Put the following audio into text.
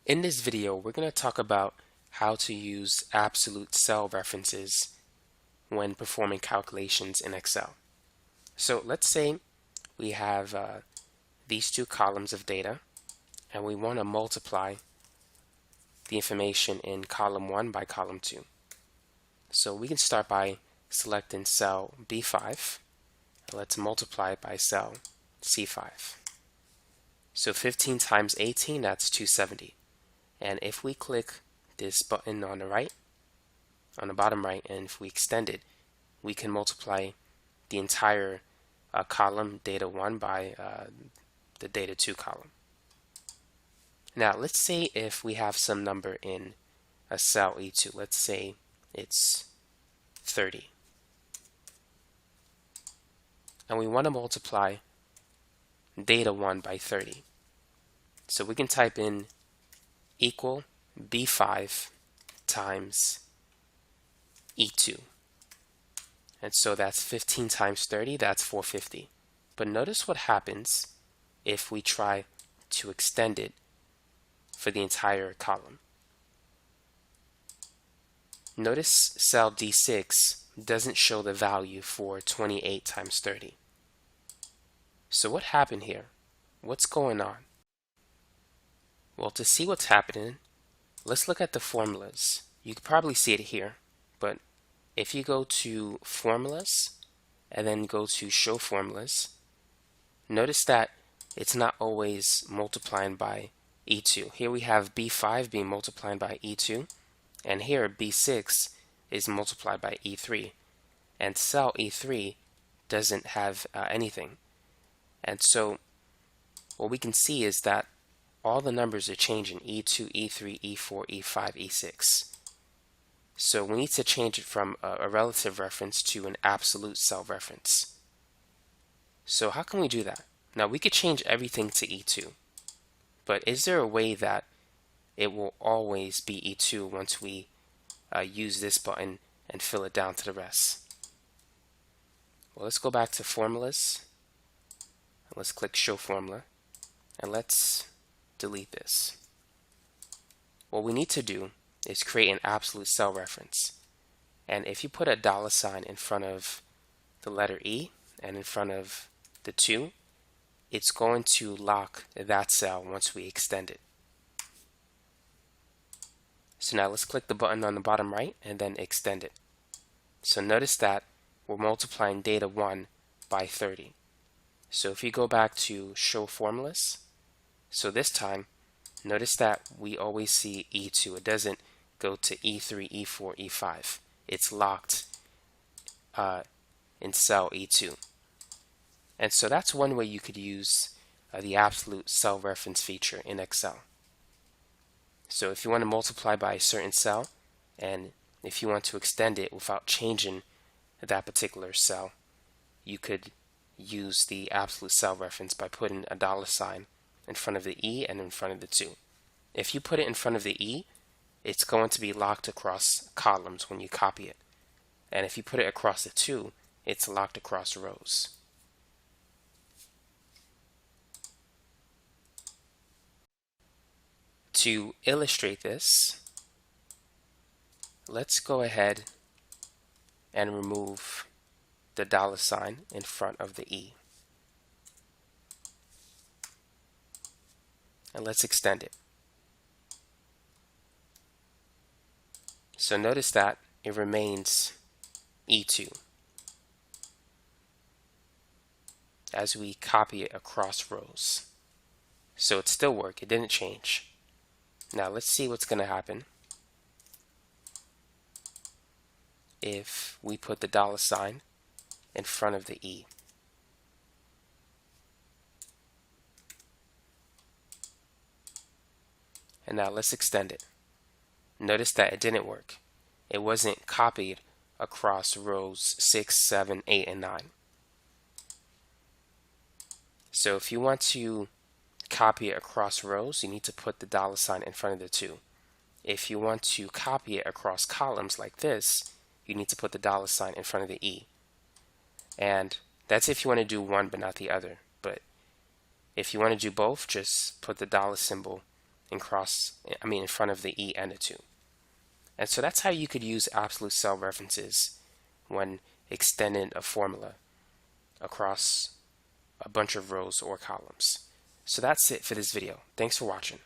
In this video, we're going to talk about how to use absolute cell references when performing calculations in Excel. So let's say we have these two columns of data and we want to multiply the information in column 1 by column 2. So we can start by selecting cell B5. Let's multiply it by cell C5. So 15 times 18, that's 270. And if we click this button on the right, on the bottom right, and if we extend it, we can multiply the entire column data 1 by the data 2 column. Now let's say if we have some number in a cell E2, let's say it's 30, and we want to multiply data 1 by 30. So we can type in equal B5 times E2. And so that's 15 times 30, that's 450. But notice what happens if we try to extend it for the entire column. Notice cell D6 doesn't show the value for 28 times 30. So what happened here? What's going on? Well, to see what's happening, let's look at the formulas. You can probably see it here, but if you go to formulas and then go to show formulas, notice that it's not always multiplying by E2. Here we have B5 being multiplied by E2, and here B6 is multiplied by E3, and cell E3 doesn't have anything. And so what we can see is that all the numbers are changing: E2, E3, E4, E5, E6. So we need to change it from a relative reference to an absolute cell reference. So how can we do that? Now we could change everything to E2, but is there a way that it will always be E2 once we use this button and fill it down to the rest? Well, let's go back to formulas. Let's click show formula, and let's delete this. What we need to do is create an absolute cell reference. And if you put a $ in front of the letter E and in front of the 2, it's going to lock that cell once we extend it. So now let's click the button on the bottom right and then extend it. So notice that we're multiplying data 1 by 30. So if you go back to show formulas, so this time notice that we always see E2. It doesn't go to E3, E4, E5. It's locked in cell E2. And so that's one way you could use the absolute cell reference feature in Excel. So if you want to multiply by a certain cell, and if you want to extend it without changing that particular cell, you could use the absolute cell reference by putting a $ in front of the E and in front of the 2. If you put it in front of the E, it's going to be locked across columns when you copy it. And if you put it across the 2, it's locked across rows. To illustrate this, let's go ahead and remove the $ in front of the E. And let's extend it. So notice that it remains E2 as we copy it across rows. So it still worked, it didn't change. Now let's see what's going to happen if we put the $ in front of the E. And now let's extend it. Notice that it didn't work. It wasn't copied across rows 6, 7, 8, and 9. So if you want to copy it across rows, you need to put the $ in front of the 2. If you want to copy it across columns like this, you need to put the $ in front of the E. And that's if you want to do one but not the other. But if you want to do both, just put the $ symbol in front of the E and the 2. And so that's how you could use absolute cell references when extending a formula across a bunch of rows or columns. So that's it for this video. Thanks for watching.